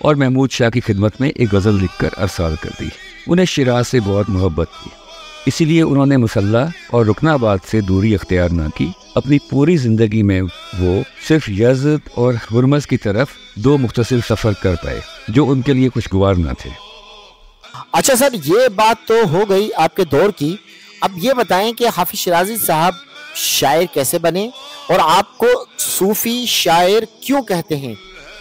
اور محمود شاہ کی خدمت میں ایک غزل لکھ کر ارسال کر دی۔ انہیں شیراز سے بہت محبت تھی، اسی لیے انہوں نے مسلح اور رکن آباد سے دوری اختیار نہ کی۔ اپنی پوری زندگی میں وہ صرف یزد اور ہرمز کی طرف 2 مختصر سفر کر پائے جو ان کے لیے خوشگوار نہ تھے۔ اچھا سر، یہ بات تو ہو گئی آپ کے دور کی، اب یہ بتائیں کہ حافظ شیرازی صاحب شاعر کیسے بنے اور آپ کو صوفی شاعر کیوں کہتے ہیں؟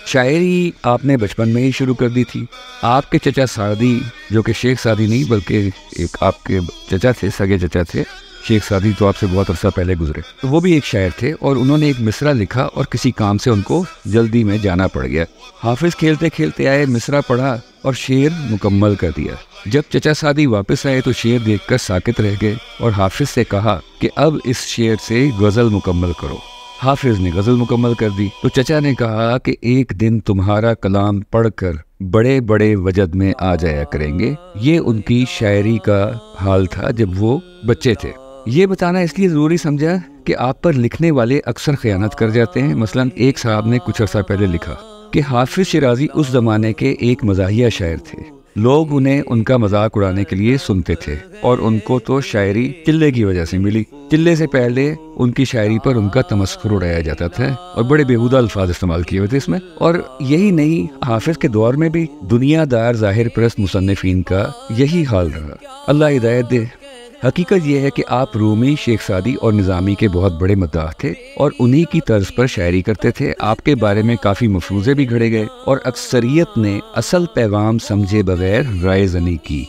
شاعری آپ نے بچپن میں ہی شروع کر دی تھی۔ آپ کے چچا سعدی، جو کہ شیخ سعدی نہیں بلکہ ایک آپ کے چچا تھے، سگے چچا تھے، شیخ سعدی تو آپ سے بہت عرصہ پہلے گزرے، تو وہ بھی ایک شاعر تھے اور انہوں نے ایک مصرع لکھا اور کسی کام سے ان کو جلدی میں جانا پڑ گیا۔ حافظ کھیلتے کھیلتے آئے، مصرع پڑھا اور شعر مکمل کر دیا۔ جب چچا سعدی واپس آئے تو شعر دیکھ کر ساکت رہ گئے اور حافظ سے کہا کہ اب اس شعر سے غزل مکمل کرو۔ حافظ نے غزل مکمل کر دی تو چچا نے کہا کہ ایک دن تمہارا کلام پڑھ کر بڑے بڑے وجد میں آ جایا کریں گے۔ یہ ان کی شاعری کا حال تھا جب وہ بچے تھے۔ یہ بتانا اس لیے ضروری سمجھا کہ آپ پر لکھنے والے اکثر خیانت کر جاتے ہیں۔ مثلا ایک صاحب نے کچھ عرصہ پہلے لکھا کہ حافظ شیرازی اس زمانے کے ایک مزاحیہ شاعر تھے، لوگ انہیں ان کا مذاق اڑانے کے لیے سنتے تھے اور ان کو تو شاعری چلے کی وجہ سے ملی۔ چلے سے پہلے ان کی شاعری پر ان کا تمسخر اڑایا جاتا تھا اور بڑے بیہودہ الفاظ استعمال کیے ہوئے تھے اس میں۔ اور یہی نہیں، حافظ کے دور میں بھی دنیا دار ظاہر پرست مصنفین کا یہی حال رہا۔ اللہ ہدایت دے۔ حقیقت یہ ہے کہ آپ رومی، شیخ سعدی اور نظامی کے بہت بڑے مداح تھے اور انہی کی طرز پر شاعری کرتے تھے۔ آپ کے بارے میں کافی مفروضے بھی گھڑے گئے اور اکثریت نے اصل پیغام سمجھے بغیر رائے زنی کی۔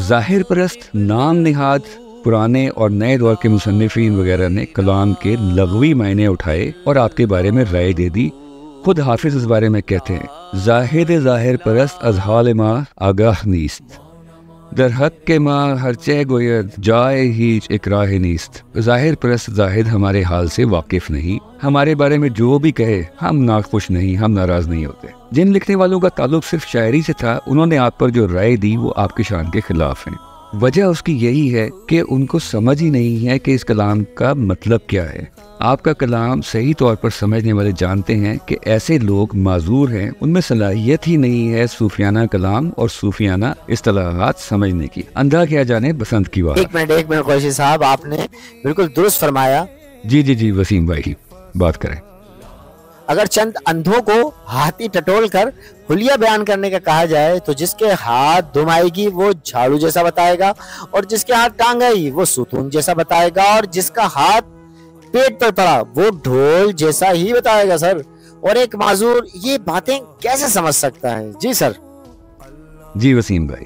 ظاہر پرست، نام نہاد پرانے اور نئے دور کے مصنفین وغیرہ نے کلام کے لغوی معنی اٹھائے اور آپ کے بارے میں رائے دے دی۔ خود حافظ اس بارے میں کہتے ہیں، زاہد ظاہر پرست از حال ما آگاہ نیست، در حق کے ماں ہر چے گوید جائے ہیچ اکراہ نیست۔ ظاہر پرست زاہد ہمارے حال سے واقف نہیں، ہمارے بارے میں جو بھی کہے ہم ناخوش نہیں، ہم ناراض نہیں ہوتے۔ جن لکھنے والوں کا تعلق صرف شاعری سے تھا، انہوں نے آپ پر جو رائے دی وہ آپ کی شان کے خلاف ہیں۔ وجہ اس کی یہی ہے کہ ان کو سمجھ ہی نہیں ہے کہ اس کلام کا مطلب کیا ہے۔ آپ کا کلام صحیح طور پر سمجھنے والے جانتے ہیں کہ ایسے لوگ معذور ہیں، ان میں صلاحیت ہی نہیں ہے صوفیانہ کلام اور صوفیانہ اصطلاحات سمجھنے کی۔ اندھا کیا جانے بسنت کی بات۔ ایک منٹ قریشی صاحب، آپ نے بالکل درست فرمایا۔ جی وسیم بھائی بات کریں۔ اگر چند اندھوں کو ہاتھی ٹٹول کر حلیہ بیان کرنے کا کہا جائے تو جس کے ہاتھ دم آئے گی وہ جھاڑو جیسا بتائے گا، اور جس کے ہاتھ ٹانگ آئی وہ ستون جیسا بتائے گا، اور جس کا ہاتھ پیٹ پر پڑا وہ ڈھول جیسا ہی بتائے گا سر۔ اور ایک معذور یہ باتیں کیسے سمجھ سکتا ہے؟ جی سر۔ جی وسیم بھائی،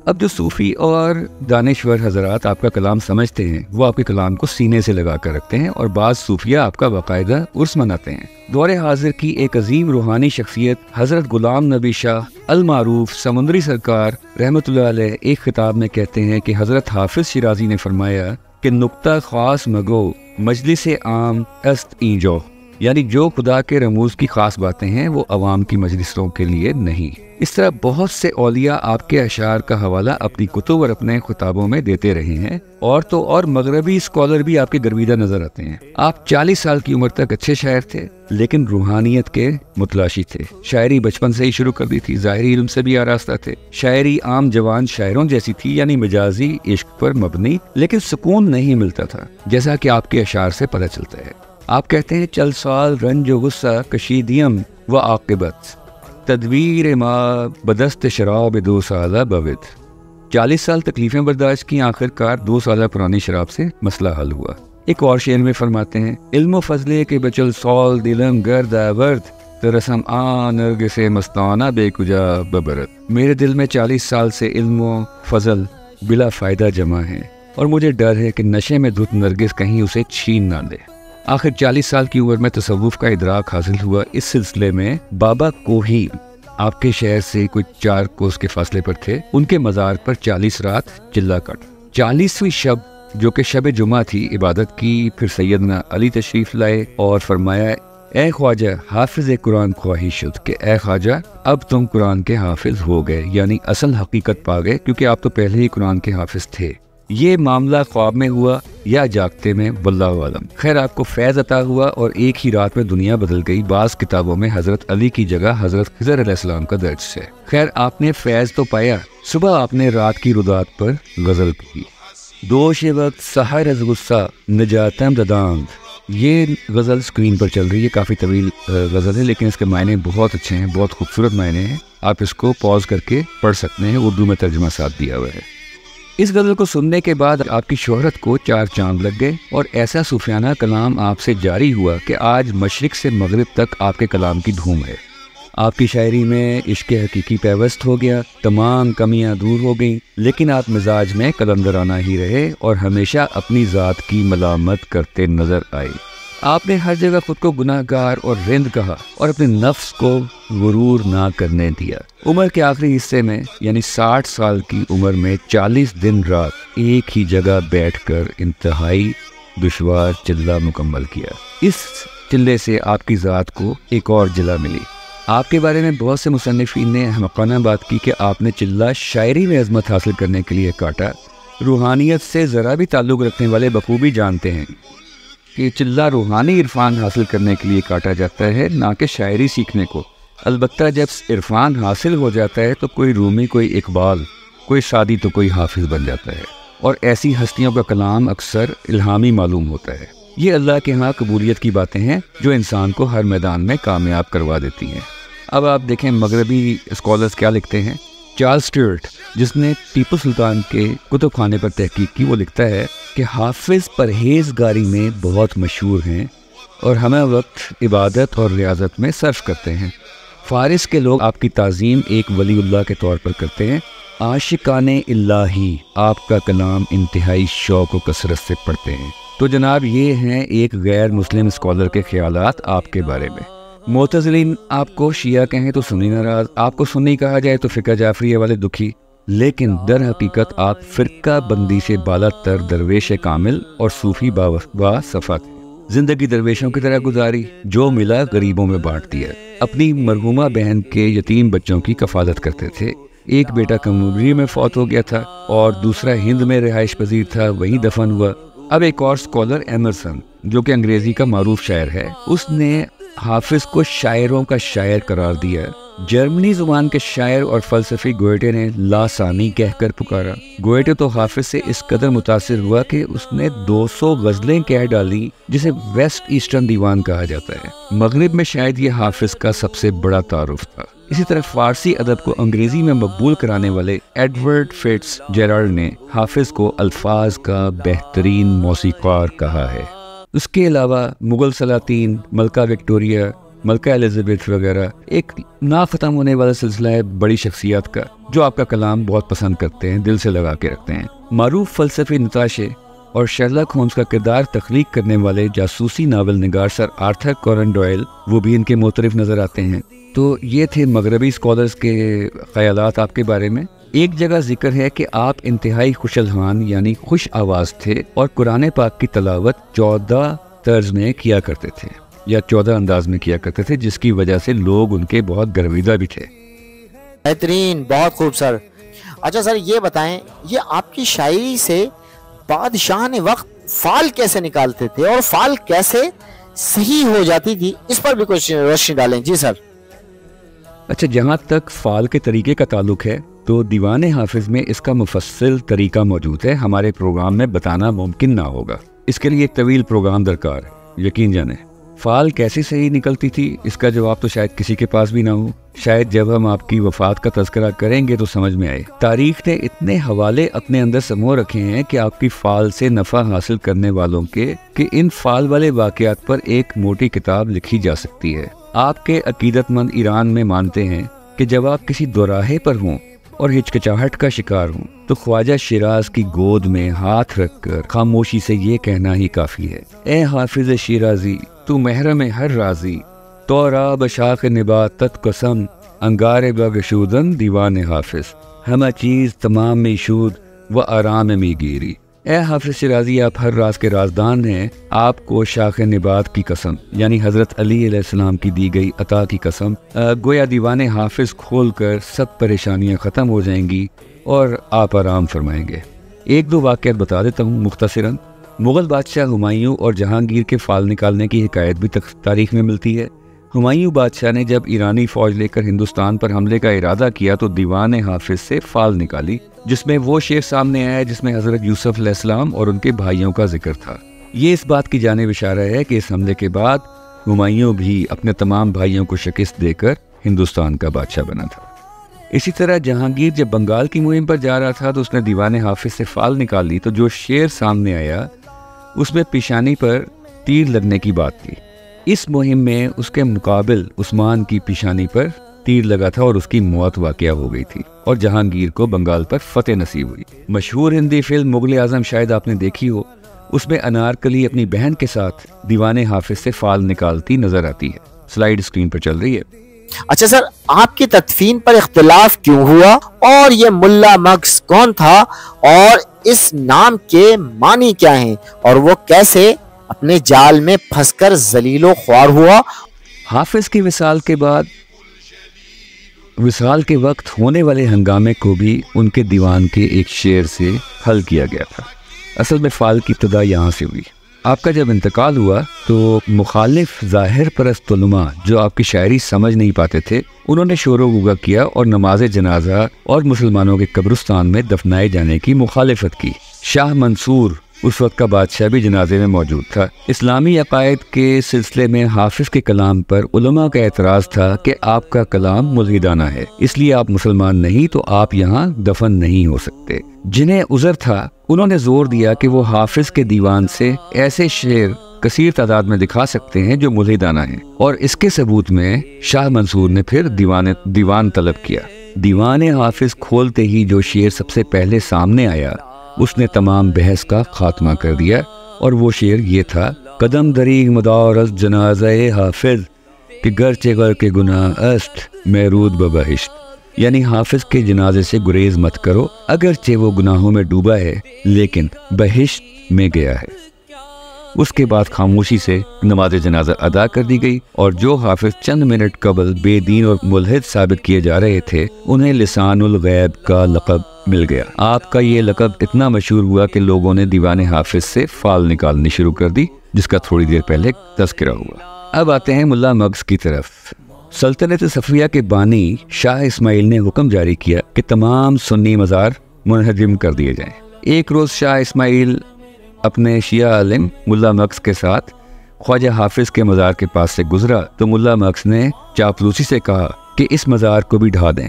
اب جو صوفی اور دانشور حضرات آپ کا کلام سمجھتے ہیں وہ آپ کے کلام کو سینے سے لگا کر رکھتے ہیں، اور بعض صوفیہ آپ کا باقاعدہ عرس مناتے ہیں۔ دور حاضر کی ایک عظیم روحانی شخصیت حضرت غلام نبی شاہ المعروف سمندری سرکار رحمۃ اللہ علیہ ایک خطاب میں کہتے ہیں کہ حضرت حافظ شیرازی نے فرمایا کہ نقطہ خاص مگو مجلس عام است اینجو، یعنی جو خدا کے رموز کی خاص باتیں ہیں وہ عوام کی مجلسوں کے لیے نہیں۔ اس طرح بہت سے اولیاء آپ کے اشعار کا حوالہ اپنی کتب اور اپنے خطابوں میں دیتے رہے ہیں، اور تو اور مغربی اسکالر بھی آپ کے گرویدہ نظر آتے ہیں۔ آپ 40 سال کی عمر تک اچھے شاعر تھے لیکن روحانیت کے متلاشی تھے۔ شاعری بچپن سے ہی شروع کر دی تھی، ظاہری علم سے بھی آراستہ تھے۔ شاعری عام جوان شاعروں جیسی تھی، یعنی مجازی عشق پر مبنی، لیکن سکون نہیں ملتا تھا، جیسا کہ آپ کے اشعار سے پتہ چلتا ہے۔ آپ کہتے ہیں، چل سال رنج و غصہ کشیدیم و عاقبت تدبیر ما بدست شراب 2 سالہ بود۔ 40 سال تکلیفیں برداشت کی، آخر کار 2 سالہ پرانی شراب سے مسئلہ حل ہوا۔ ایک اور شعر میں فرماتے ہیں، علم و فضلے کے بچل سال دلم گرد آورد ترسم نرگ سے مستانہ بے کجا ببرت۔ میرے دل میں 40 سال سے علم و فضل بلا فائدہ جمع ہیں، اور مجھے ڈر ہے کہ نشے میں دھت نرگس کہیں اسے چھین نہ لے۔ آخر 40 سال کی عمر میں تصوف کا ادراک حاصل ہوا۔ اس سلسلے میں بابا کوہی آپ کے شہر سے کچھ 4 کوس کے فاصلے پر تھے، ان کے مزار پر 40 رات چلا کٹ۔ 40ویں شب جو کہ شب جمعہ تھی، عبادت کی، پھر سیدنا علی تشریف لائے اور فرمایا، اے خواجہ حافظ قرآن خواہی شد، کہ اے خواجہ اب تم قرآن کے حافظ ہو گئے، یعنی اصل حقیقت پا گئے، کیونکہ آپ تو پہلے ہی قرآن کے حافظ تھے۔ یہ معاملہ خواب میں ہوا یا جاگتے میں، واللہ عالم۔ خیر آپ کو فیض عطا ہوا اور ایک ہی رات میں دنیا بدل گئی۔ بعض کتابوں میں حضرت علی کی جگہ حضرت خضر علیہ السلام کا درج ہے۔ خیر آپ نے فیض تو پایا، صبح آپ نے رات کی رودات پر غزل کی، دوش وقت سحر از غصہ نجاتم دداند۔ یہ غزل سکرین پر چل رہی ہے، کافی طویل غزل ہے لیکن اس کے معنی بہت اچھے ہیں، بہت خوبصورت معنی ہیں۔ آپ اس کو پاز کر کے پڑھ سکتے ہیں، اردو میں ترجمہ ساتھ دیا ہوا ہے۔ اس غزل کو سننے کے بعد آپ کی شہرت کو 4 چاند لگ گئے اور ایسا صوفیانہ کلام آپ سے جاری ہوا کہ آج مشرق سے مغرب تک آپ کے کلام کی دھوم ہے۔ آپ کی شاعری میں عشق حقیقی پیوست ہو گیا، تمام کمیاں دور ہو گئیں، لیکن آپ مزاج میں قلندرانہ ہی رہے اور ہمیشہ اپنی ذات کی ملامت کرتے نظر آئے۔ آپ نے ہر جگہ خود کو گناہ گار اور رند کہا اور اپنے نفس کو غرور نہ کرنے دیا۔ عمر کے آخری حصے میں یعنی 60 سال کی عمر میں 40 دن رات ایک ہی جگہ بیٹھ کر انتہائی دشوار چلہ مکمل کیا۔ اس چلے سے آپ کی ذات کو ایک اور جلا ملی۔ آپ کے بارے میں بہت سے مصنفین نے احمقانہ بات کی کہ آپ نے چلہ شاعری میں عظمت حاصل کرنے کے لیے کاٹا۔ روحانیت سے ذرا بھی تعلق رکھنے والے بخوبی جانتے ہیں کہ چلہ روحانی عرفان حاصل کرنے کے لیے کاٹا جاتا ہے، نہ کہ شاعری سیکھنے کو۔ البتہ جب عرفان حاصل ہو جاتا ہے تو کوئی رومی، کوئی اقبال، کوئی سعدی تو کوئی حافظ بن جاتا ہے، اور ایسی ہستیوں کا کلام اکثر الہامی معلوم ہوتا ہے۔ یہ اللہ کے ہاں قبولیت کی باتیں ہیں جو انسان کو ہر میدان میں کامیاب کروا دیتی ہیں۔ اب آپ دیکھیں مغربی اسکالرز کیا لکھتے ہیں۔ چارلس اسٹیورٹ جس نے ٹیپو سلطان کے کتب خانے پر تحقیق کی، وہ لکھتا ہے کہ حافظ پرہیزگاری میں بہت مشہور ہیں اور ہمیں وقت عبادت اور ریاضت میں صرف کرتے ہیں۔ فارس کے لوگ آپ کی تعظیم ایک ولی اللہ کے طور پر کرتے ہیں۔ عاشقان الہی آپ کا کلام انتہائی شوق و کثرت سے پڑھتے ہیں۔ تو جناب یہ ہیں ایک غیر مسلم اسکالر کے خیالات آپ کے بارے میں۔ معتزلین آپ کو شیعہ کہیں تو سنی ناراض، آپ کو سنی کہا جائے تو فقہ جعفریہ والے دکھی، لیکن در حقیقت آپ فرقہ بندی سے بالا تر درویش کامل اور صوفی با صفت۔ زندگی درویشوں کی طرح گزاری، جو ملا غریبوں میں بانٹ دیا۔ اپنی مرحومہ بہن کے یتیم بچوں کی کفالت کرتے تھے۔ ایک بیٹا کمبوڈیا میں فوت ہو گیا تھا اور دوسرا ہند میں رہائش پذیر تھا، وہیں دفن ہوا۔ اب ایک اور اسکالر ایمرسن جو کہ انگریزی کا معروف شاعر ہے، اس نے حافظ کو شاعروں کا شاعر قرار دیا۔ جرمنی زبان کے شاعر اور فلسفی گوئٹے نے لاسانی کہہ کر پکارا۔ گوئٹے تو حافظ سے اس قدر متاثر ہوا کہ اس نے 200 غزلیں کہہ ڈالی، جسے ویسٹ ایسٹرن دیوان کہا جاتا ہے۔ مغرب میں شاید یہ حافظ کا سب سے بڑا تعارف تھا۔ اسی طرح فارسی ادب کو انگریزی میں مقبول کرانے والے ایڈورڈ فٹز جیرالڈ نے حافظ کو الفاظ کا بہترین موسیقار کہا ہے۔ اس کے علاوہ مغل سلاطین، ملکہ وکٹوریہ، ملکہ الزبتھ وغیرہ ایک نہ ختم ہونے والا سلسلہ ہے بڑی شخصیات کا جو آپ کا کلام بہت پسند کرتے ہیں، دل سے لگا کے رکھتے ہیں۔ معروف فلسفی نتاشے اور شرلاک ہومز کا کردار تخلیق کرنے والے جاسوسی ناول نگار سر آرتھر کونن ڈوائل، وہ بھی ان کے معترف نظر آتے ہیں۔ تو یہ تھے مغربی اسکالرز کے خیالات آپ کے بارے میں۔ ایک جگہ ذکر ہے کہ آپ انتہائی خوش الحان یعنی خوش آواز تھے اور قرآن پاک کی تلاوت 14 طرز میں کیا کرتے تھے یا 14 انداز میں کیا کرتے تھے، جس کی وجہ سے لوگ ان کے بہت گرویدہ بھی تھے۔ بہترین، بہت خوب سر۔ اچھا سر یہ بتائیں، یہ آپ کی شاعری سے بادشاہ نے وقت فال کیسے نکالتے تھے اور فال کیسے صحیح ہو جاتی تھی، اس پر بھی کچھ روشنی ڈالیں۔ جی سر۔ اچھا، جہاں تک فال کے طریقے کا تعلق ہے تو دیوان حافظ میں اس کا مفصل طریقہ موجود ہے، ہمارے پروگرام میں بتانا ممکن نہ ہوگا، اس کے لیے ایک طویل پروگرام درکار ہے، یقین جانیں۔ فال کیسے صحیح نکلتی تھی اس کا جواب تو شاید کسی کے پاس بھی نہ ہو، شاید جب ہم آپ کی وفات کا تذکرہ کریں گے تو سمجھ میں آئے۔ تاریخ نے اتنے حوالے اپنے اندر سمو رکھے ہیں کہ آپ کی فال سے نفع حاصل کرنے والوں کے کہ ان فال والے واقعات پر ایک موٹی کتاب لکھی جا سکتی ہے۔ آپ کے عقیدت مند ایران میں مانتے ہیں کہ جب آپ کسی دوراہے پر ہوں اور ہچکچاہٹ کا شکار ہوں تو خواجہ شیراز کی گود میں ہاتھ رکھ کر خاموشی سے یہ کہنا ہی کافی ہے، اے حافظ شیرازی تو محرم ہر رازی، تو را بشاخ نباتت قسم انگار بگشودن دیوان حافظ، ہمہ چیز تمام میں شود و آرام میں گیری۔ اے حافظ شیرازی، آپ ہر راز کے رازدان ہیں، آپ کو شاخ نبات کی قسم یعنی حضرت علی علیہ السلام کی دی گئی عطا کی قسم، گویا دیوان حافظ کھول کر سب پریشانیاں ختم ہو جائیں گی اور آپ آرام فرمائیں گے۔ ایک دو واقعات بتا دیتا ہوں مختصراً۔ مغل بادشاہ ہمایوں اور جہانگیر کے فال نکالنے کی حکایت بھی تاریخ میں ملتی ہے۔ ہمایوں بادشاہ نے جب ایرانی فوج لے کر ہندوستان پر حملے کا ارادہ کیا تو دیوان حافظ سے فال نکالی، جس میں وہ شعر سامنے آیا جس میں حضرت یوسف علیہ السلام اور ان کے بھائیوں کا ذکر تھا۔ یہ اس بات کی جانب اشارہ ہے کہ اس حملے کے بعد ہمایوں بھی اپنے تمام بھائیوں کو شکست دے کر ہندوستان کا بادشاہ بنا تھا۔ اسی طرح جہانگیر جب بنگال کی مہم پر جا رہا تھا تو اس نے دیوان حافظ سے فال نکالی تو جو شعر سامنے آیا اس میں پیشانی پر تیر لگنے کی بات تھی۔ اس مہم میں اس کے مقابل عثمان کی پیشانی پر تیر لگا تھا اور اس کی موت واقع ہو گئی تھی اور جہانگیر کو بنگال پر فتح نصیب ہوئی۔ مشہور ہندی فلم مغل اعظم شاید آپ نے دیکھی ہو، اس میں انارکلی اپنی بہن کے ساتھ دیوان حافظ سے فال نکالتی نظر آتی ہے۔ سلائیڈ اسکرین پر چل رہی ہے۔ اچھا سر، آپ کی تدفین پر اختلاف کیوں ہوا اور یہ ملا مگس کون تھا اور اس نام کے معنی کیا ہیں اور وہ کیسے اپنے جال میں پھنس کر ذلیل و خوار ہوا؟ حافظ کی وصال کے وقت ہونے والے ہنگامے کو بھی ان کے دیوان کے ایک شعر سے حل کیا گیا تھا۔ اصل میں فال کی ابتدا یہاں سے ہوئی۔ آپ کا جب انتقال ہوا تو مخالف ظاہر پرست علماء جو آپ کی شاعری سمجھ نہیں پاتے تھے، انہوں نے شور و غوغا کیا اور نماز جنازہ اور مسلمانوں کے قبرستان میں دفنائے جانے کی مخالفت کی۔ شاہ منصور اس وقت کا بادشاہ بھی جنازے میں موجود تھا۔ اسلامی عقائد کے سلسلے میں حافظ کے کلام پر علماء کا اعتراض تھا کہ آپ کا کلام ملحدانہ ہے، اس لیے آپ مسلمان نہیں تو آپ یہاں دفن نہیں ہو سکتے۔ جنہیں عذر تھا انہوں نے زور دیا کہ وہ حافظ کے دیوان سے ایسے شعر کثیر تعداد میں دکھا سکتے ہیں جو ملحدانہ ہیں، اور اس کے ثبوت میں شاہ منصور نے پھر دیوان طلب کیا۔ دیوان حافظ کھولتے ہی جو شعر سب سے پہلے سامنے آیا اس نے تمام بحث کا خاتمہ کر دیا، اور وہ شعر یہ تھا: قدم دریغ مدار از جنازہ حافظ کہ گرچہ غر کے گناہ است میرود ببہشت، یعنی حافظ کے جنازے سے گریز مت کرو، اگرچہ وہ گناہوں میں ڈوبا ہے لیکن بہشت میں گیا ہے۔ اس کے بعد خاموشی سے نماز جنازہ ادا کر دی گئی، اور جو حافظ چند منٹ قبل بے دین اور ملحد ثابت کیے جا رہے تھے انہیں لسان الغیب کا لقب مل گیا۔ آپ کا یہ لقب اتنا مشہور ہوا کہ لوگوں نے دیوان حافظ سے فال نکالنی شروع کر دی، جس کا تھوڑی دیر پہلے تذکرہ ہوا۔ اب آتے ہیں ملا مگس کی طرف۔ سلطنت صفویہ کے بانی شاہ اسماعیل نے حکم جاری کیا کہ تمام سنی مزار منہدم کر دیے جائیں۔ ایک روز شاہ اسماعیل اپنے شیعہ عالم ملا مگس کے ساتھ خواجہ حافظ کے مزار کے پاس سے گزرا تو ملا مگس نے چاپلوسی سے کہا کہ اس مزار کو بھی ڈھا دیں۔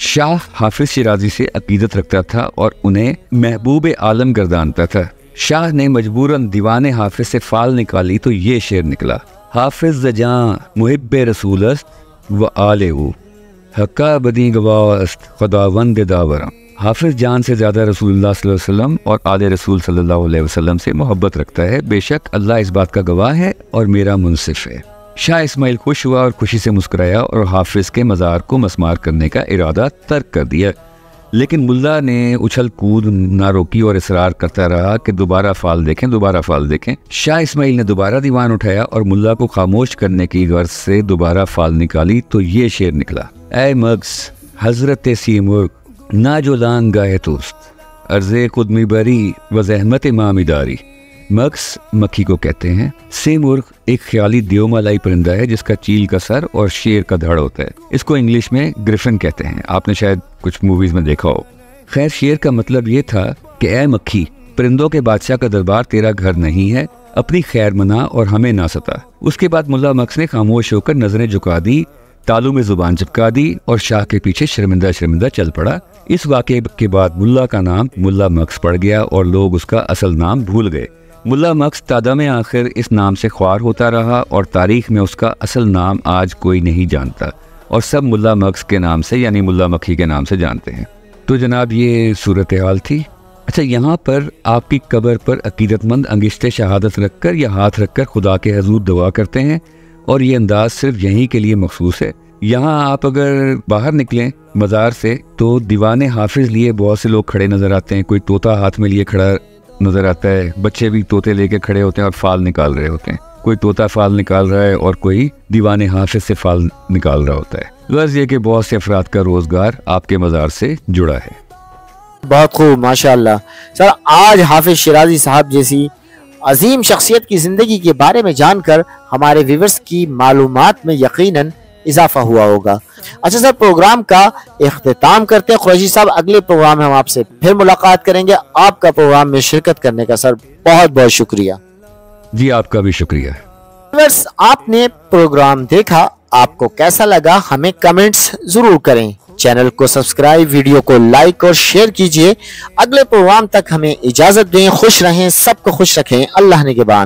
شاہ حافظ شیرازی سے عقیدت رکھتا تھا اور انہیں محبوب عالم گردانتا تھا۔ شاہ نے مجبوراً دیوان حافظ سے فال نکالی تو یہ شعر نکلا: حافظ جاں محب رسول است و آلہ حقا بدی گواہ است خداوند داورم۔ حافظ جان سے زیادہ رسول اللہ صلی اللہ علیہ وسلم اور آل رسول صلی اللہ علیہ وسلم سے محبت رکھتا ہے، بے شک اللہ اس بات کا گواہ ہے اور میرا منصف ہے۔ شاہ اسماعیل خوش ہوا اور خوشی سے مسکرایا اور حافظ کے مزار کو مسمار کرنے کا ارادہ ترک کر دیا، لیکن ملا نے اچھل کود نہ روکی اور اصرار کرتا رہا کہ دوبارہ فال دیکھیں۔ شاہ اسماعیل نے دوبارہ دیوان اٹھایا اور ملا کو خاموش کرنے کی غرض سے دوبارہ فال نکالی تو یہ شعر نکلا: اے مگس حضرت سیمرغ نہ جو لان گاہ توست عرض قدمی بری و زحمت مامی داری۔ مگس مکھی کو کہتے ہیں۔ سیمرغ ایک خیالی دیومالائی پرندہ ہے جس کا چیل کا سر اور شیر کا دھڑ ہوتا ہے۔ اس کو انگلش میں گریفن کہتے ہیں، آپ نے شاید کچھ موویز میں دیکھا ہو۔ خیر، شیر کا مطلب یہ تھا کہ اے مکھی، پرندوں کے بادشاہ کا دربار تیرا گھر نہیں ہے، اپنی خیر منا اور ہمیں نہ ستا۔ اس کے بعد ملا مگس نے خاموش ہو کر نظریں جھکا دی، تالو میں زبان چپکا دی اور شاہ کے پیچھے شرمندہ چل پڑا۔ اس واقعے کے بعد ملا کا نام ملا مگس پڑ گیا اور لوگ اس کا اصل نام بھول گئے۔ ملا مگس تادم آخر اس نام سے خوار ہوتا رہا اور تاریخ میں اس کا اصل نام آج کوئی نہیں جانتا اور سب ملا مگس کے نام سے یعنی ملا مکھی کے نام سے جانتے ہیں۔ تو جناب یہ صورتحال تھی۔ اچھا، یہاں پر آپ کی قبر پر عقیدت مند انگشت شہادت رکھ کر یا ہاتھ رکھ کر خدا کے حضور دعا کرتے ہیں اور یہ انداز صرف یہیں کے لیے مخصوص ہے۔ یہاں آپ اگر باہر نکلیں مزار سے تو دیوان حافظ لیے بہت سے لوگ کھڑے نظر آتے ہیں، کوئی طوطا ہاتھ میں لیے کھڑا نظر آتا ہے، بچے بھی طوطے لے کے کھڑے ہوتے ہیں اور فال نکال رہے ہوتے ہیں، کوئی طوطا فال نکال رہا ہے اور کوئی دیوان حافظ سے فال نکال رہا ہوتا ہے۔ غرض یہ کہ بہت سے افراد کا روزگار آپ کے مزار سے جڑا ہے۔ بہت خوب، ماشاءاللہ سر۔ آج حافظ شیرازی صاحب جیسی عظیم شخصیت کی زندگی کے بارے میں جان کر ہمارے ویورز کی معلومات میں یقیناً اضافہ ہوا ہوگا۔ اچھا سر، پروگرام کا اختتام کرتے ہیں۔ قریشی صاحب، اگلے پروگرام میں ہم آپ سے پھر ملاقات کریں گے۔ آپ کا پروگرام میں شرکت کرنے کا سر بہت بہت شکریہ۔ جی آپ کا بھی شکریہ۔ ویورز، آپ نے پروگرام دیکھا، آپ کو کیسا لگا ہمیں کمنٹس ضرور کریں۔ چینل کو سبسکرائب، ویڈیو کو لائک اور شیئر کیجئے۔ اگلے پروگرام تک ہمیں اجازت دیں۔ خوش رہیں، سب کو خوش رکھیں۔ اللہ نگہبان۔